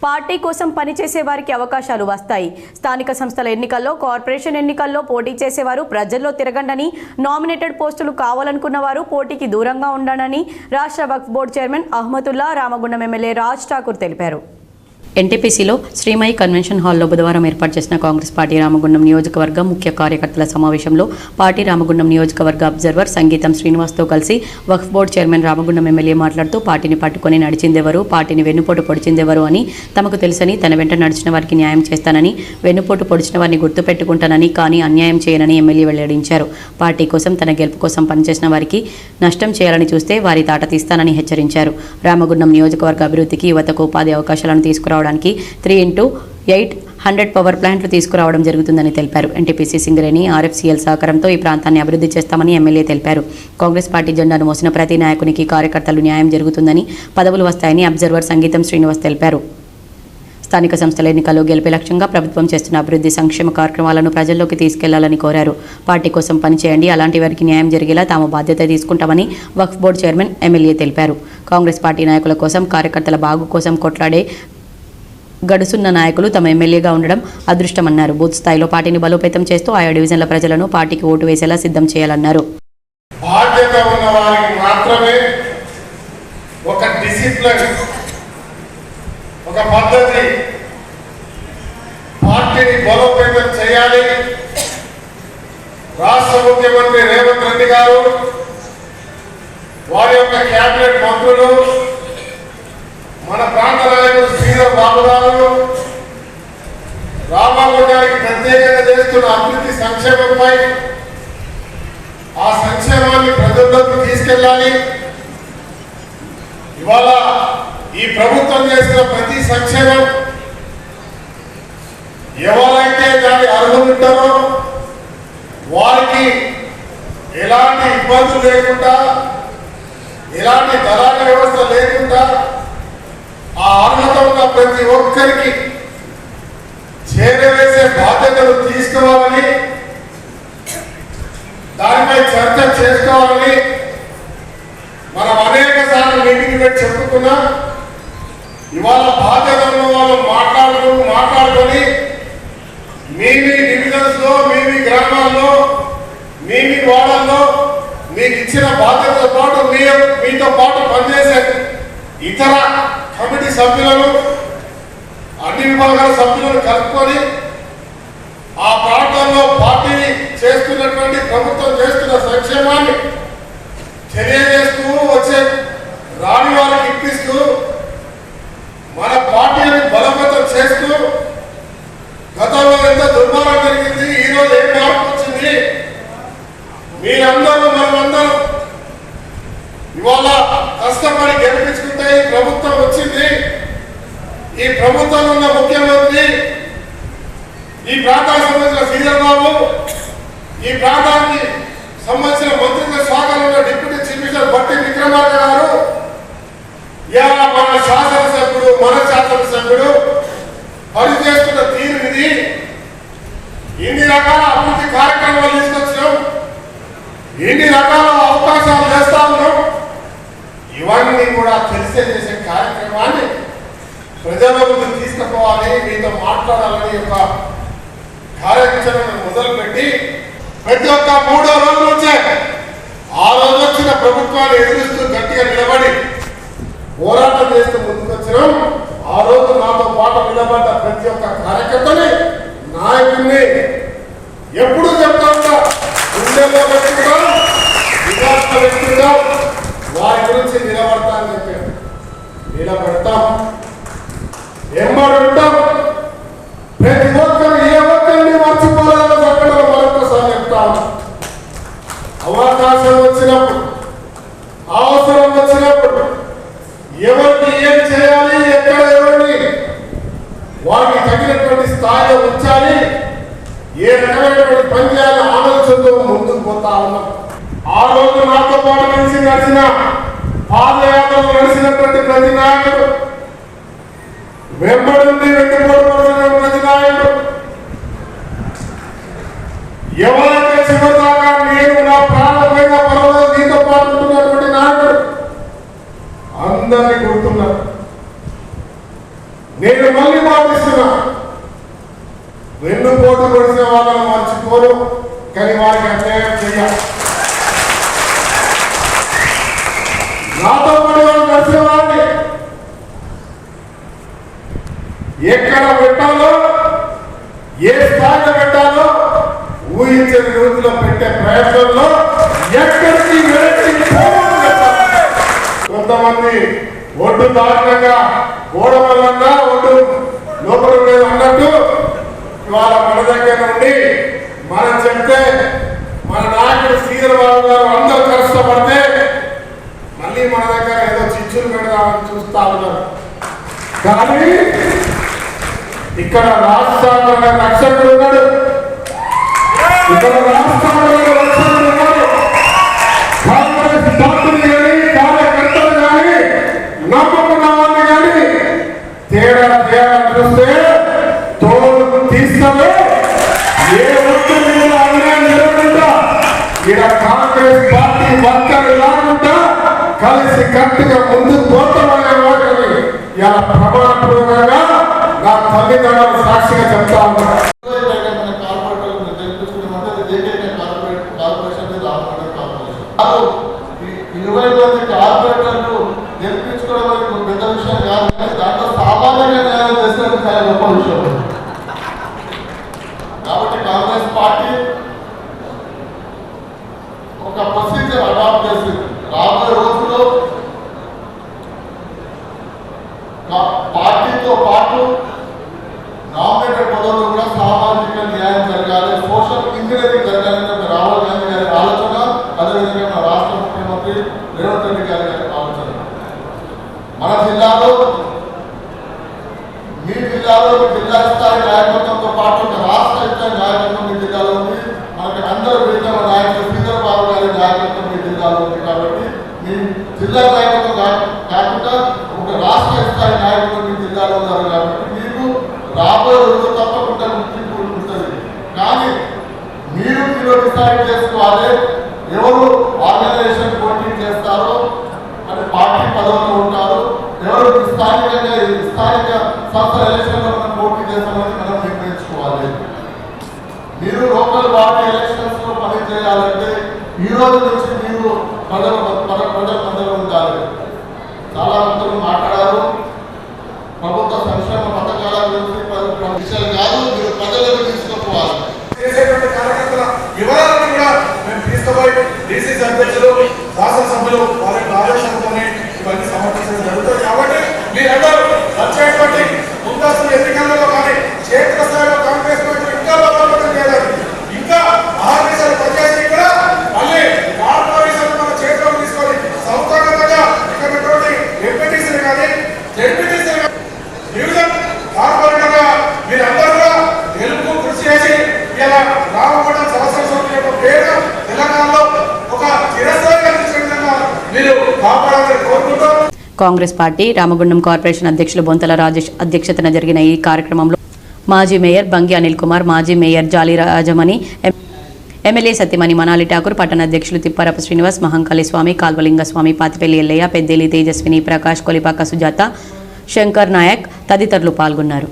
Party కోసం పనిచేసే వారికి అవకాశాలు వస్తాయి. స్థానిక సంస్థల ఎన్నికల్లో, కార్పొరేషన్ ఎన్నికల్లో పోటీ చేసేవారు ప్రజల్లో తిరగండని, నామినేటెడ్ పోస్టులు కావాలనుకున్న వారు పోటీకి దూరంగా ఉండాలని రాష్ట్ర Waqf board chairman Ahmadullah, Ramagundam MLA Raj Thakur తెలిపారు. ఎన్టీపీసీలో శ్రీమయి కన్వెన్షన్ హాల్లో బుధవారం ఏర్పాటు చేసిన కాంగ్రెస్ పార్టీ రామగుండం నియోజకవర్గ ముఖ్య కార్యకర్తల సమావేశంలో పార్టీ రామగుండం నియోజకవర్గ అబ్జర్వర్ సంగీతం శ్రీనివాస్తో కలిసి వక్ఫ్ బోర్డు చైర్మన్ రామగుండం ఎమ్మెల్యే మాట్లాడుతూ పార్టీని పట్టుకొని నడిచిందెవరు, పార్టీని వెన్నుపోటు పొడిచిందెవరు అని తమకు తెలుసని, తన వెంట నడిచిన వారికి న్యాయం చేస్తానని, వెన్నుపోటు పొడిచిన వారిని గుర్తుపెట్టుకుంటానని, కానీ అన్యాయం చేయనని ఎమ్మెల్యే వెల్లడించారు. పార్టీ కోసం, తన గెలుపు కోసం పనిచేసిన వారికి నష్టం చేయాలని చూస్తే వారి తాట తీస్తానని హెచ్చరించారు. రామగుండం నియోజకవర్గ అభివృద్ధికి, యువతకు ఉపాధి అవకాశాలను తీసుకురావడానికి 3x8 100 పవర్ ప్లాంట్లు తీసుకురావడం జరుగుతుందని తెలిపారు. ఎన్టీపీసీ సింగరేణి, ఆర్ఎఫ్సీఎల్ సహకారంతో ఈ ప్రాంతాన్ని అభివృద్ధి చేస్తామని ఎమ్మెల్యే తెలిపారు. కాంగ్రెస్ పార్టీ జెండాను మోసిన ప్రతి నాయకునికి, కార్యకర్తలు న్యాయం జరుగుతుందని, పదవులు వస్తాయని అబ్జర్వర్ సంగీతం శ్రీనివాస్ తెలిపారు. స్థానిక సంస్థల ఎన్నికల్లో గెలిపే లక్ష్యంగా ప్రభుత్వం చేస్తున్న అభివృద్ధి సంక్షేమ కార్యక్రమాలను ప్రజల్లోకి తీసుకెళ్లాలని కోరారు. పార్టీ కోసం పనిచేయండి, అలాంటి వారికి న్యాయం జరిగేలా తాము బాధ్యత తీసుకుంటామని వక్ఫ్ బోర్డు చైర్మన్ ఎమ్మెల్యే తెలిపారు. కాంగ్రెస్ పార్టీ నాయకుల కోసం, కార్యకర్తల బాగు కోసం కొట్లాడే గడుసున్న నాయకులు తమ ఎమ్మెల్యేగా ఉండడం అదృష్టమన్నారు. బూత్ స్థాయిలో పార్టీని బలోపేతం చేస్తూ ఆయా డివిజన్ల ప్రజలను పార్టీకి ఓటు వేసేలా సిద్ధం చేయాలన్నారు. బాధ్యత ఉన్న వారికి మాత్రమే ఒక డిసిప్లిన్, ఒక పద్ధతి, పార్టీని బలోపేతం చేయాలి. రాష్ట్ర ముఖ్యమంత్రి రేవంత్ రెడ్డి గారు, వారి యొక్క క్యాబినెట్ మంత్రులు, మన ప్రాంత నాయకులు శ్రీధర్ బాబు గారు రామగుండానికి ప్రత్యేకంగా చేస్తున్న అభివృద్ధి సంక్షేమంపై, ఆ సంక్షేమాన్ని ప్రజల్లోకి తీసుకెళ్ళాలి. ఇవాళ ఈ ప్రభుత్వం చేసిన ప్రతి సంక్షేమం ఎవరైతే దాని అర్హులు ఉంటారో వారికి ఎలాంటి ఇబ్బందులు లేకుండా, ఎలాంటి దళాల వ్యవస్థ లేకుండా ఆ అర్హత ఉన్న ప్రతి ఒక్కరికి చేరవేసే బాధ్యతలు తీసుకోవాలని, దానిపై చర్చ చేసుకోవాలని మనం అనేక సార్లు మీటింగ్ పెట్టి చెప్పుకున్నా. ఇవాళ బాధ్యత ఉన్న వాళ్ళు మాట్లాడుకొని మీ డివిజన్స్ లో, మీ గ్రామాల్లో, మీ వార్డుల్లో మీకు ఇచ్చిన బాధ్యతతో పాటు మీతో పాటు పనిచేసే ఇతర కమిటీ సభ్యులను, అన్ని విభాగాల సభ్యులను కలుపుకొని ఆ ప్రాంతంలో పార్టీని చేస్తున్నటువంటి, ప్రభుత్వం చేస్తున్న సంక్షేమాన్ని తెలియజేస్తూ, వచ్చే రాని వారికి ఇప్పిస్తూ, మన పార్టీని బలోపేతం చేస్తూ, గతంలో ఎంత దుర్మార్గం జరిగింది, ఈరోజు ఏం మార్పు వచ్చింది, మీరందరూ మనమందరం ఇవాళ కష్టపడి గెలిపించుకుంటే ఈ ప్రభుత్వం వచ్చింది. ఈ ప్రభుత్వం ఉన్న ముఖ్యమంత్రి, ఈ ప్రాంతానికి సంబంధించిన శ్రీధర్ బాబు, ఈ ప్రాంతానికి సంబంధించిన మంత్రిత్వ శాఖలో ఉన్న డిప్యూటీ చీఫ్ మినిస్టర్ బట్టి విక్రమార్క గారు, ఇలా మన శాసనసభ్యుడు పనిచేస్తున్న తీరు ఇది. ఇన్ని రకాల అభివృద్ధి కార్యక్రమాలు తీసుకొచ్చినాం, ఇన్ని రకాల అవకాశాలు చేస్తా ఉన్నాం. ఇవన్నీ కూడా తెలిసే చేసే కార్యక్రమాన్ని ప్రజల ముందు తీసుకుపోవాలి, మీతో మాట్లాడాలని యొక్క కార్యాచరణను మొదలుపెట్టి ప్రతి ఒక్క 3వ రోజు నుంచే ఆ రోజు వచ్చిన ప్రభుత్వాన్ని ఎదురుస్తూ గట్టిగా నిలబడి పోరాటం చేస్తూ ముందుకొచ్చినాం. ఆ రోజు నాతో పాటు నిలబడ్డ ప్రతి ఒక్క కార్యకర్తని, నాయకుడిని ఎప్పుడు చెప్తా ఉంటా, గుండెల్లో పెట్టుకుంటాం, వివాదాలు పెట్టుకుంటాం, వారి గురించి నిలబడతా అని చెప్పారు. నిలబడతాం, ఎంబడి ఉంటాం. ప్రతి ఒక్కరు ఏ ఒక్కరిని మర్చిపోవాలన్న సంఘటన మరొకసారి చెప్తాం. అవకాశం వచ్చినప్పుడు, అవసరం వచ్చినప్పుడు ఎవరికి ఏం చేయాలి, ఎక్కడ ఎవరిని వారికి తగినటువంటి స్థాయిలో ఉంచాలి, ఏ రకమైనటువంటి పని చేయాలి ఆలోచనతో ముందుకు పోతా ఉన్నాం. ఆ రోజు నాతో పాటు కలిసి నడిచిన, పాదయాత్రలు నడిచినటువంటి ప్రతి నాయకుడు, వెంబడి వెంటబడిన ప్రతి నాయకుడు, ఎవరైతే చివరిదాకా నేను నా ప్రాణమైన పర్వాలేదు నీతో పాటు ఉంటున్నటువంటి నాయకుడు అందరినీ గుర్తున్నారు. నేను మళ్ళీ మాటిస్తున్నా, వెన్నుపోటు పొడిసిన వాళ్ళని మర్చిపోను, కానీ వారికి అన్యాయం చేయాలి. నాతో పాటు వాళ్ళు కలిసిన వాడిని ఎక్కడ పెట్టాలో, ఏ స్థాయిలో పెట్టాలో ఊహించని రోజుల్లో పెట్టే ప్రయత్నంలో ఎక్కడికి కొంతమంది ఒడ్డు దారుణంగా ఓడవల్లన్నా ఒడ్డు లోపల లేదు అన్నట్టు ఇవాళ మన దగ్గర నుండి మనం చెప్తే మన నాయకుడు శ్రీధర్ బాబు గారు అందరూ కష్టపడితే మళ్ళీ మన దగ్గర ఏదో చిచ్చులు పెడదామని చూస్తా ఉన్నారు. కానీ ఇక్కడ రాష్ట్రాల రక్షకుడు ఉన్నాడు, ఇక్కడ రాష్ట్రాల రక్షకుడు ఉన్నాడు. కాంగ్రెస్ పార్టీని కానీ కార్యకర్తలు కానీ నమ్ముకున్న వాళ్ళు కానీ తేడా చూస్తే తోడు తీస్తాడు. ఏ ఒత్తిడి మీద అన్యాయం జరగకుండా ఇక్కడ కాంగ్రెస్ పార్టీ వర్కర్లు లేకుండా కలిసి కట్టుగా ముందుకు పోతామనే వాటిని ఇలా ప్రమాణపూర్వకంగా నా తల్లిదండ్రుల సాక్షిగా చెప్తా ఉన్నారు. ఇరవై మంది కార్పొరేటర్లు గెలిపించుకోవడం పెద్ద విషయం కాదు, కానీ దాంట్లో సామాన్యంగా న్యాయం చేసినట్టు చాలా గొప్ప విషయం. కాబట్టి కాంగ్రెస్ పార్టీ ఒక ప్రొసీజర్ అడాప్ట్ చేసింది. రాబోయే రోజుల్లో పార్టీతో పాటు నామినేటెడ్ పదవులు కూడా సామాజిక న్యాయం జరగాలి, సోషల్ ఇంజనీరింగ్ జరగాలని రాహుల్ గాంధీ గారి ఆలోచన, అదేవిధంగా మన రాష్ట్ర ముఖ్యమంత్రి రేవంత్ రెడ్డి గారి ఆలోచన. మన జిల్లాలో మీ జిల్లాలో జిల్లా స్థాయి నాయకత్వంతో పాటు ఒక రాష్ట్ర స్థాయి నాయకత్వం మీ జిల్లాలో ఉంది. మనకి అందరూ మిగతా నాయకులు శ్రీధర్ బాబు గారి నాయకత్వం మీ జిల్లాలో ఉంది. కాబట్టి మీ జిల్లా నాయకత్వం కాకుండా ఒక రాష్ట్ర స్థాయి నాయకులు మీ జిల్లాలో ఉన్నారు. కాబట్టి మీకు రాబోయే రోజు తప్పకుండా గుర్తింపు ఉంటుంది. కానీ మీరు డిసైడ్ చేసుకోవాలి ఎవరు ఆర్గనైజేషన్ పోటీ చేస్తారో, అంటే పార్టీ పదవులు ఉంటారు, ఎవరు స్థానిక సంస్థ ఎలక్షన్లో మనం పోటీ చేస్తామని మనం నిర్ణయించుకోవాలి. మీరు లోకల్ బాడీ ఎలక్షన్స్ లో పని చేయాలంటే ఈ రోజు నుంచి మీరు ప్రజల మధ్యలో ఉండాలి. చాలా మంది మాట్లాడారు ప్రభుత్వ సంక్షేమ పథకాల గురించి విషయాలు కాదు, మీరు ప్రజలకు తీసుకుపోవాలి. చేసేటువంటి కార్యకర్తల వివరాలను కూడా మేము తీసుకుపోయి డీసీసీ అధ్యక్షులు, శాసనసభ్యులు వారి ఆదేశంతోనే ఇవన్నీ సమర్పించడం జరుగుతుంది. కాబట్టి మీరందరూ వచ్చేటువంటి ముందస్తు ఎన్నికలలో కానీ క్షేత్రస్థాయిలో కాంగ్రెస్ పార్టీ ఇంకా బలోపేతం చేయాలి. ఇంకా మహాదేశాలు పనిచేసి ఇక్కడ మళ్ళీ కార్పొరేషన్ మన చేతిలో తీసుకొని సంస్థాగతంగా ఇక్కడ ఎంపీటీసీలు కానీ జెడ్పీటీసీలు కానీ డివిజన్ కార్పొరేటర్గా మీరందరూ కూడా గెలుపు కృషి చేసి ఇలా రామగుండం శాసనసభ్యుల యొక్క పేరు తెలంగాణలో ఒక చిరస్థాయిగా తీసుకునే విధంగా మీరు కాపాడాలని కోరుకుంటూ కాంగ్రెస్ పార్టీ రామగుండం కార్పొరేషన్ అధ్యక్షులు బొంతల రాజేష్ అధ్యక్షతన జరిగిన ఈ కార్యక్రమంలో మాజీ మేయర్ బంగి అనిల్ కుమార్, మాజీ మేయర్ జాలి రాజమణి, ఎమ్మెల్యే సత్యమణి మనాలి ఠాకూర్, పట్టణ అధ్యక్షులు తిప్పారపు శ్రీనివాస్, మహంకాళి స్వామి, కాల్వలింగ స్వామి, పాతిపల్లి ఎల్లయ్య, పెద్దేలి తేజస్విని, ప్రకాష్, కొలిపాక సుజాత, శంకర్ నాయక్ తదితరులు పాల్గొన్నారు.